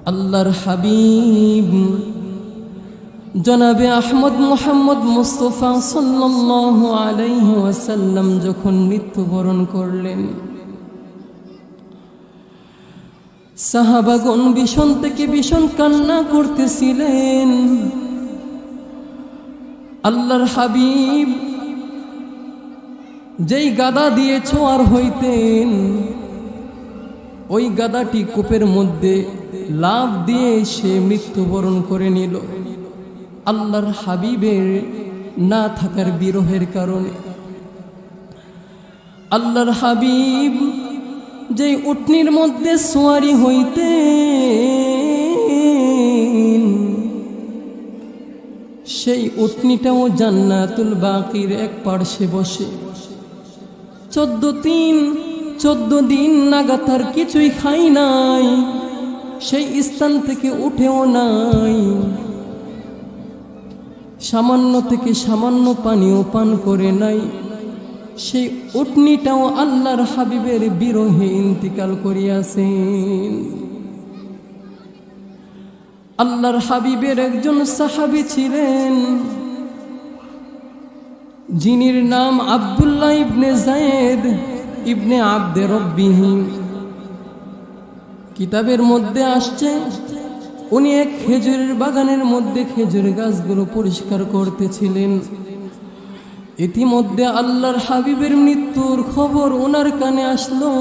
আল্লাহর হাবিব জনাবে আহমদ মুহাম্মদ মুস্তাফা সাল্লাল্লাহু আলাইহি ওয়াসাল্লাম যখন মৃত্যুবরণ করলেন, সাহাবাগণ ভীষণ থেকে ভীষণ কান্না করতেছিলেন। আল্লাহর হাবিব যেই গাদা দিয়ে ছোঁয়ার হইতেন, ওই গাদাটি কূপের মধ্যে লাফ দিয়ে সে মৃত্যুবরণ করে নিল আল্লাহর হাবিবের না থাকার বিরহের কারণে। আল্লাহর হাবিব যেই উটনির মধ্যে সোয়ারি হইতেন, সেই উটনিটাও জান্নাতুল বাকির এক পার্শ্বে বসে 14 দিন নাগাতার কিছুই খাই নাই, সেই স্থান থেকে উঠেও নাই, সামান্য থেকে সামান্য পানিও পান করে নাই। সেই উটনিটাও আল্লাহর হাবিবের বিরহে ইন্তিকাল করিয়াছেন। আল্লাহর হাবিবের একজন সাহাবী ছিলেন, যিনির নাম আব্দুল্লাহ ইবনে যায়েদ ইবনে আব্দে রব্বিহি। কিতাবের মধ্যে আসছে, উনি এক খেজুরের বাগানের মধ্যে খেজুর গাছগুলো পরিষ্কার করতেছিলেন। ইতিমধ্যে আল্লাহর হাবিবের মৃত্যুর খবর ওনার কানে আসলো।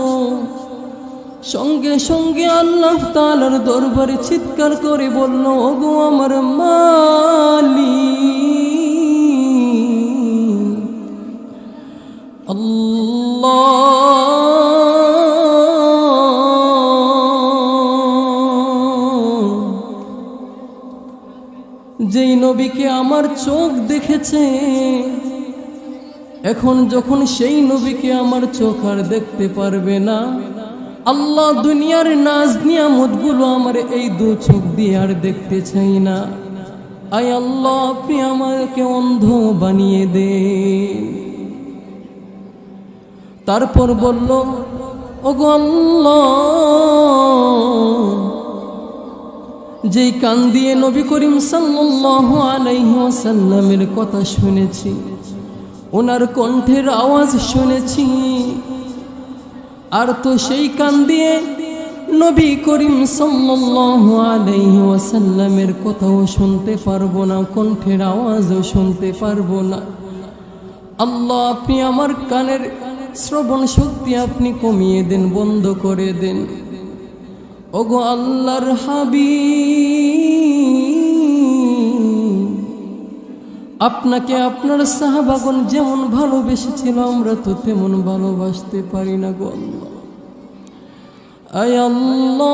সঙ্গে সঙ্গে আল্লাহ তাআলার দরবারে চিৎকার করে বলল, ওগো আমার মালিক আল্লাহ, যেই নবীকে আমার চোখ দেখেছে, এখন যখন সেই নবীকে আমার চোখ আর দেখতে পারবে না, আল্লাহ দুনিয়ার নাজ নিয়ামতগুলো আমার এই দু চোখ দিয়ে আর দেখতে চাই না। আয় আল্লাহ, আপনি আমাকে অন্ধ বানিয়ে দেন। তারপর বলল, ওগো আল্লাহ, যেই কান দিয়ে নবী করিম সাল্লাল্লাহু আলাইহি ওয়াসাল্লামের কথা শুনেছি, ওনার কণ্ঠের আওয়াজ শুনেছি, আর তো সেই কান দিয়ে নবী করিম সাল্লাল্লাহু আলাইহি ওয়াসাল্লামের কথাও শুনতে পারবো না, কণ্ঠের আওয়াজও শুনতে পারবো না। আল্লাহ, আপনি আমার কানের শ্রবণ শক্তি আপনি কমিয়ে দেন, বন্ধ করে দেন। ওগো আল্লাহর হাবিব, আপনাকে আপনার সাহাবাগণ যেমন ভালোবেসেছিল, আমরা তো তেমন ভালোবাসতে পারি না গো আল্লাহ। আয় আল্লাহ,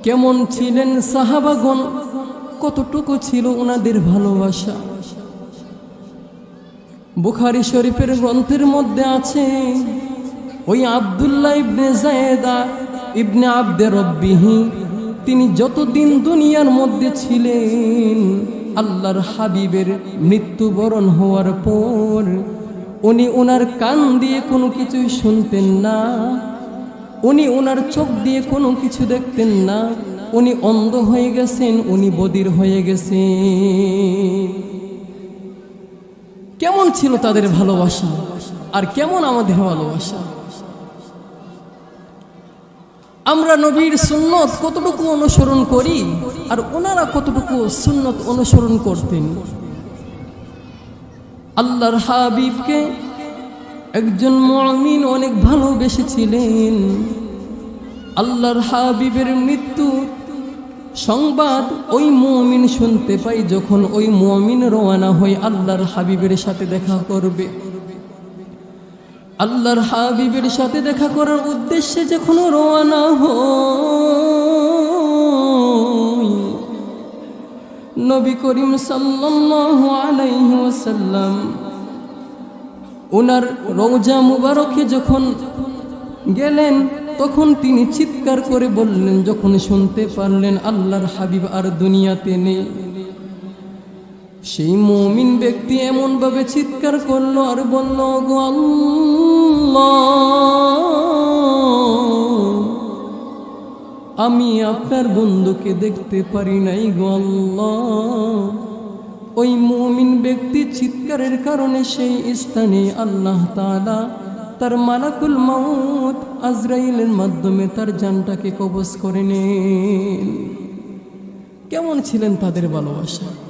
কেমন ছিলেন সাহাবাগণ, কতটুকু ছিল ওনাদের ভালোবাসা। বুখারী শরীফের গ্রন্থের মধ্যে আছে, ওই আব্দুল্লাহ ইবনে যায়েদ ইবনে আব্দে রব্বিহি, তিনি যতদিন দুনিয়ার মধ্যে ছিলেন, আল্লাহর হাবিবের মৃত্যুবরণ হওয়ার পর উনি ওনার কান দিয়ে কোনো কিছুই শুনতেন না, উনি ওনার চোখ দিয়ে কোনো কিছু দেখতেন না, উনি অন্ধ হয়ে গেছেন, উনি বধির হয়ে গেছেন। কেমন ছিল তাদের ভালোবাসা, আর কেমন আমাদের ভালোবাসা। আমরা নবীর সুন্নত কতটুকু অনুসরণ করি, আর ওনারা কতটুকু সুন্নত অনুসরণ করতেন। আল্লাহর হাবিবকে একজন মুমিন অনেক ভালোবেসেছিলেন। আল্লাহর হাবিবের মৃত্যু সংবাদ ওই মুমিন শুনতে পাই, যখন ওই মুমিন রওনা হয় আল্লাহর হাবিবের সাথে দেখা করবে। আল্লাহর হাবিবের সাথে দেখা করার উদ্দেশ্যে যখন রওনা হয়, নবী করিম সাল্লাল্লাহু আলাইহি ওয়াসাল্লাম ওনার রওজা মুবারকে যখন গেলেন, তখন তিনি চিৎকার করে বললেন, যখন শুনতে পারলেন আল্লাহর হাবিব আর দুনিয়াতে নেই, সেই মুমিন ব্যক্তি এমন ভাবে চিৎকার করলো আর বলল, গো আল্লাহ, আমি আপনার বন্ধুকে দেখতে পারি নাই গো আল্লাহ। ওই মুমিন ব্যক্তি চিৎকারের কারণে সেই স্থানে আল্লাহ তাআলা তার মালাকুল মাউত আজরাইলের মাধ্যমে তার জানটাকে কবজ করে নেন। কেমন ছিলেন তাদের ভালোবাসা!